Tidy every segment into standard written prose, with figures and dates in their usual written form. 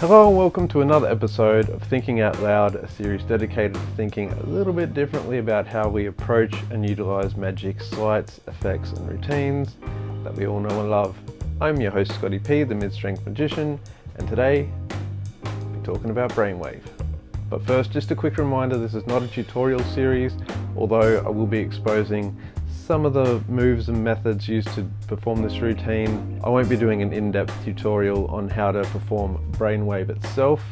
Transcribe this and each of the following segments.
Hello and welcome to another episode of Thinking Out Loud, a series dedicated to thinking a little bit differently about how we approach and utilize magic, sleights, effects and routines that we all know and love. I'm your host Scotty P, the mid-strength magician, and today we're talking about Brainwave. But first, just a quick reminder, this is not a tutorial series, although I will be exposing some of the moves and methods used to perform this routine. I won't be doing an in-depth tutorial on how to perform Brainwave itself,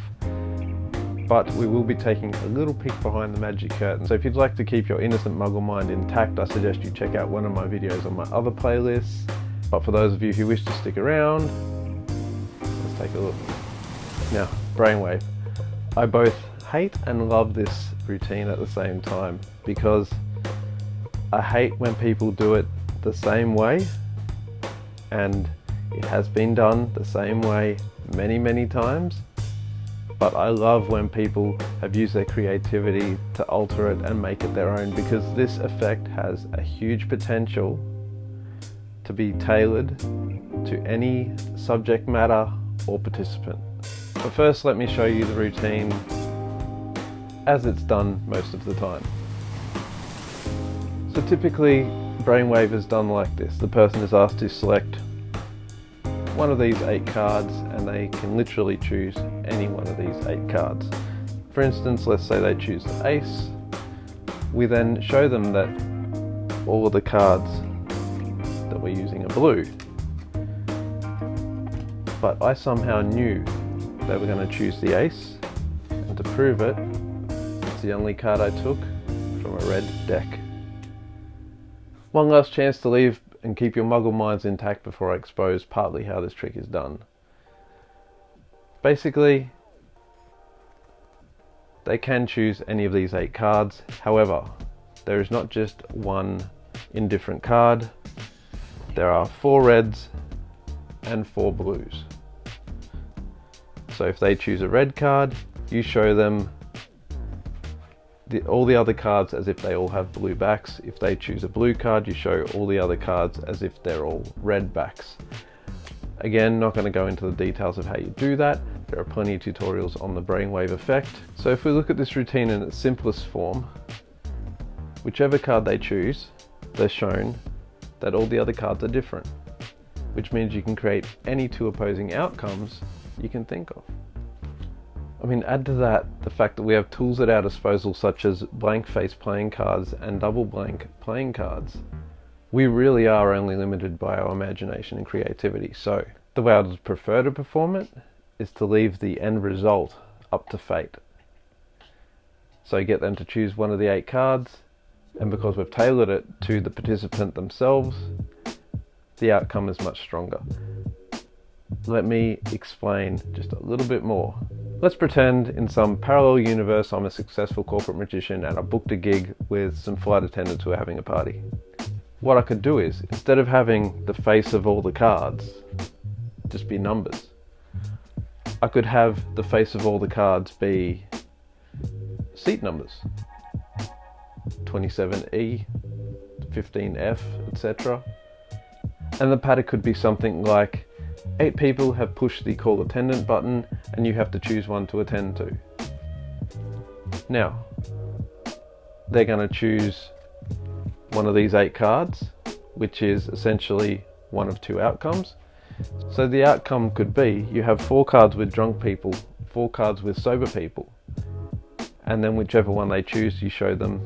but we will be taking a little peek behind the magic curtain. So if you'd like to keep your innocent muggle mind intact, I suggest you check out one of my videos on my other playlists. But for those of you who wish to stick around, let's take a look. Now, Brainwave. I both hate and love this routine at the same time, because I hate when people do it the same way, and it has been done the same way many times, but I love when people have used their creativity to alter it and make it their own, because this effect has a huge potential to be tailored to any subject matter or participant. But first, let me show you the routine as it's done most of the time. So typically, Brainwave is done like this. The person is asked to select one of these 8 cards, and they can literally choose any one of these 8 cards. For instance, let's say they choose the ace. We then show them that all of the cards that we're using are blue. But I somehow knew they were going to choose the ace, and to prove it, it's the only card I took from a red deck. One last chance to leave and keep your muggle minds intact before I expose partly how this trick is done. Basically, they can choose any of these 8 cards. However, there is not just one indifferent card. There are 4 reds and 4 blues. So if they choose a red card, you show them all the other cards as if they all have blue backs. If they choose a blue card, you show all the other cards as if they're all red backs. Again, not going to go into the details of how you do that. There are plenty of tutorials on the Brainwave effect. So if we look at this routine in its simplest form, whichever card they choose, they're shown that all the other cards are different, which means you can create any 2 opposing outcomes you can think of. I mean, add to that the fact that we have tools at our disposal such as blank face playing cards and double blank playing cards. We really are only limited by our imagination and creativity. So the way I would prefer to perform it is to leave the end result up to fate. So get them to choose one of the 8 cards, and because we've tailored it to the participant themselves, the outcome is much stronger. Let me explain just a little bit more. Let's pretend in some parallel universe I'm a successful corporate magician and I booked a gig with some flight attendants who are having a party. What I could do is, instead of having the face of all the cards just be numbers, I could have the face of all the cards be seat numbers. 27E, 15F, etc. And the pattern could be something like 8 people have pushed the call attendant button and you have to choose one to attend to. Now, they're going to choose one of these 8 cards, which is essentially one of 2 outcomes. So the outcome could be you have 4 cards with drunk people, 4 cards with sober people, and then whichever one they choose, you show them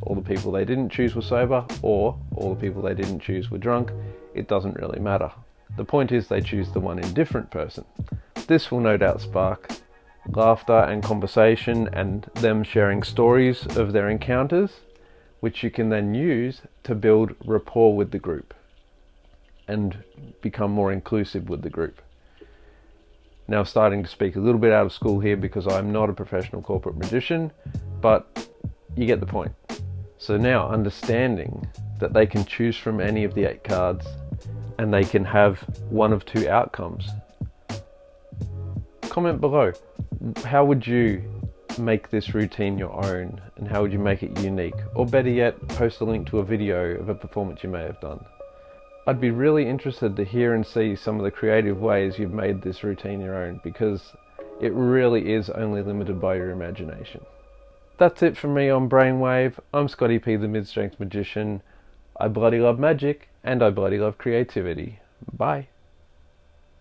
all the people they didn't choose were sober, or all the people they didn't choose were drunk. It doesn't really matter. The point is they choose the one indifferent person. This will no doubt spark laughter and conversation and them sharing stories of their encounters, which you can then use to build rapport with the group and become more inclusive with the group. Now, starting to speak a little bit out of school here because I'm not a professional corporate magician, but you get the point. So now, understanding that they can choose from any of the 8 cards and they can have one of 2 outcomes. Comment below, how would you make this routine your own, and how would you make it unique? Or better yet, post a link to a video of a performance you may have done. I'd be really interested to hear and see some of the creative ways you've made this routine your own, because it really is only limited by your imagination. That's it from me on Brainwave. I'm Scotty P, the Mid-Strength Magician. I bloody love magic, and I bloody love creativity. Bye.